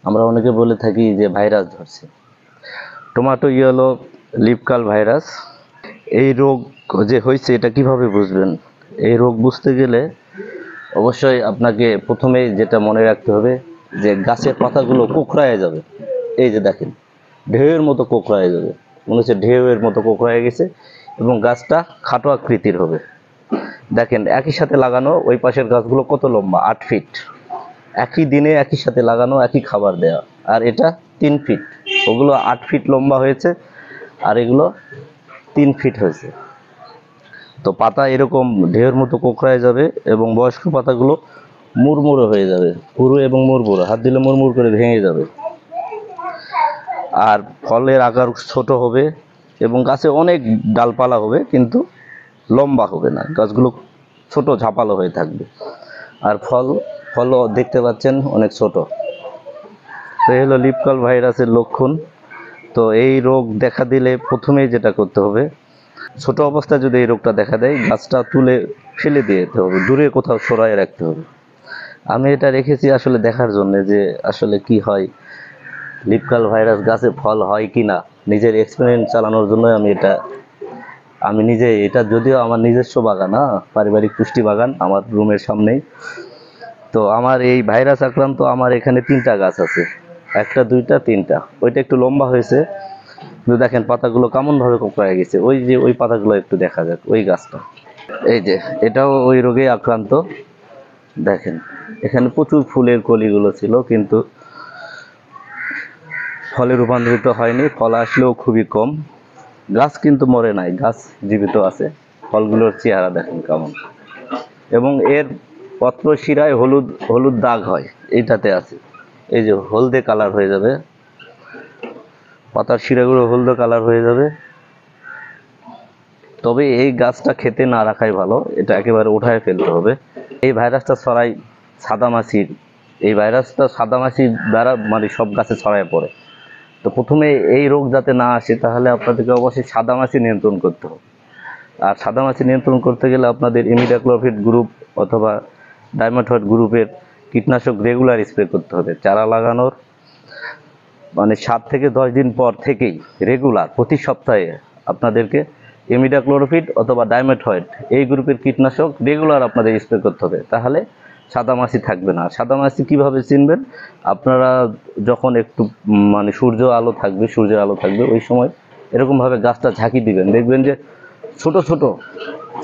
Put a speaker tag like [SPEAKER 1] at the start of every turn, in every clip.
[SPEAKER 1] আমরা অনেকে বলে থাকি যে ভাইরাস ধরছে। Tomato yellow leaf curl virus, এই রোগ যে হয়েছে এটা কিভাবে বুঝবেন? এই রোগ বুঝতে গেলে অবশ্যই আপনাকে প্রথমেই যেটা মনে রাখতে হবে যে গাছের পাতাগুলো কোঁকড়ায় যাবে। এই যে দেখেন, ঢেউয়ের মতো কোঁকড়ায় যাবে, মনে হচ্ছে ঢেউয়ের মতো কোঁকড়ায় গেছে, এবং গাছটা খাটো আকৃতির হবে। দেখেন একই সাথে লাগানো ওই পাশের গাছগুলো কত লম্বা, 8 ফিট, একই দিনে একই সাথে লাগানো, একই খাবার দেয়া। আর এটা 3 ফিট, ওগুলো 8 ফিট লম্বা হয়েছে আর এগুলো 3 ফিট হয়েছে। তো পাতা এরকম ঢেউয়ের মতো কোঁকড়ায় যাবে এবং বয়স্ক পাতাগুলো মুড়মুড়ে হয়ে যাবে, পুরু এবং মুড়মুড়ে, হাত দিলে মুড়মুড় করে ভেঙে যাবে। আর ফলের আকার ছোট হবে এবং গাছে অনেক ডালপালা হবে, কিন্তু লম্বা হবে না, গাছগুলো ছোট ঝাপালো হয়ে থাকবে। আর ফলও দেখতে পাচ্ছেন অনেক ছোট। তো এই হলো লিফ কার্ল ভাইরাসের লক্ষণ। তো এই রোগ দেখা দিলে প্রথমেই যেটা করতে হবে, ছোট অবস্থায় যদি এই রোগটা দেখা দেয়, গাছটা তুলে ফেলে দিয়ে যেতে হবে, দূরে কোথাও সরায় রাখতে হবে। আমি এটা রেখেছি আসলে দেখার জন্য যে আসলে কি হয়, লিফ কার্ল ভাইরাস গাছে ফল হয় কি না, নিজের এক্সপেরিমেন্ট চালানোর জন্য আমি নিজে এটা, যদিও আমার নিজস্ব বাগান, পারিবারিক পুষ্টি বাগান আমার রুমের সামনেই। তো আমার এই ভাইরাস আক্রান্ত আমার এখানে 3টা গাছ আছে, 1টা 2টা 3টা। ওইটা একটু লম্বা হয়েছে, কিন্তু দেখেন পাতাগুলো কেমন ভাবে কোঁকড়ায় গেছে। ওই যে ওই পাতাগুলো একটু দেখা যাক, ওই গাছটা, এই যে এটাও ওই রোগে আক্রান্ত। দেখেন এখানে প্রচুর ফুলের কলিগুলো ছিল, কিন্তু ফলে রূপান্তরিত হয়নি, ফল আসলেও খুবই কম। গাছ কিন্তু মরে নাই, গাছ জীবিত আছে। ফলগুলোর চেহারা দেখেন কেমন, এবং এর পত্র শিরায় হলুদ হলুদ দাগ হয়, এইটাতে আছে। এই যে হলদে কালার হয়ে যাবে, পাতার শিরাগুলো হলদে কালার হয়ে যাবে। তবে এই গাছটা খেতে না রাখাই ভালো, এটা একেবারে উঠায় ফেলতে হবে। এই ভাইরাসটা ছড়ায় সাদামাছির, এই ভাইরাসটা সাদামাছির দ্বারা মানে সব গাছে ছড়ায় পড়ে। তো প্রথমে এই রোগ যাতে না আসে, তাহলে আপনাদেরকে অবশ্যই সাদামাছি নিয়ন্ত্রণ করতে হবে। আর সাদামাছি নিয়ন্ত্রণ করতে গেলে আপনাদের ইমিডাক্লোপিড গ্রুপ অথবা ডাইমেথয়েড গ্রুপের কীটনাশক রেগুলার স্প্রে করতে হবে। চারা লাগানোর মানে 7 থেকে 10 দিন পর থেকেই রেগুলার প্রতি সপ্তাহে আপনাদেরকে ইমিডাক্লোপিড অথবা ডাইমেথয়েড এই গ্রুপের কীটনাশক রেগুলার আপনাদের স্প্রে করতে হবে, তাহলে সাদামাছি থাকবে না। সাদামাছি কিভাবে চিনবেন? আপনারা যখন একটু মানে সূর্যের আলো থাকবে ওই সময় এরকমভাবে গাছটা ঝাঁকি দিবেন, দেখবেন যে ছোট ছোট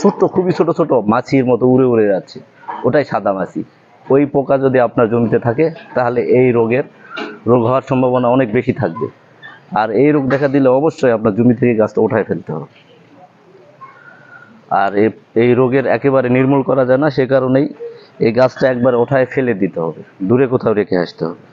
[SPEAKER 1] ছোট্ট খুবই ছোট ছোট মাছির মতো উড়ে উড়ে যাচ্ছে, ওটাই সাদামাছি। ওই পোকা যদি আপনার জমিতে থাকে, তাহলে এই রোগ হওয়ার সম্ভাবনা অনেক বেশি থাকবে। আর এই রোগ দেখা দিলে অবশ্যই আপনার জমি থেকে গাছটা উঠায় ফেলতে হবে। আর এই রোগের একেবারে নির্মূল করা যায় না, সে কারণেই এই গাছটা একবার উঠায় ফেলে দিতে হবে, দূরে কোথাও রেখে আসতে হবে।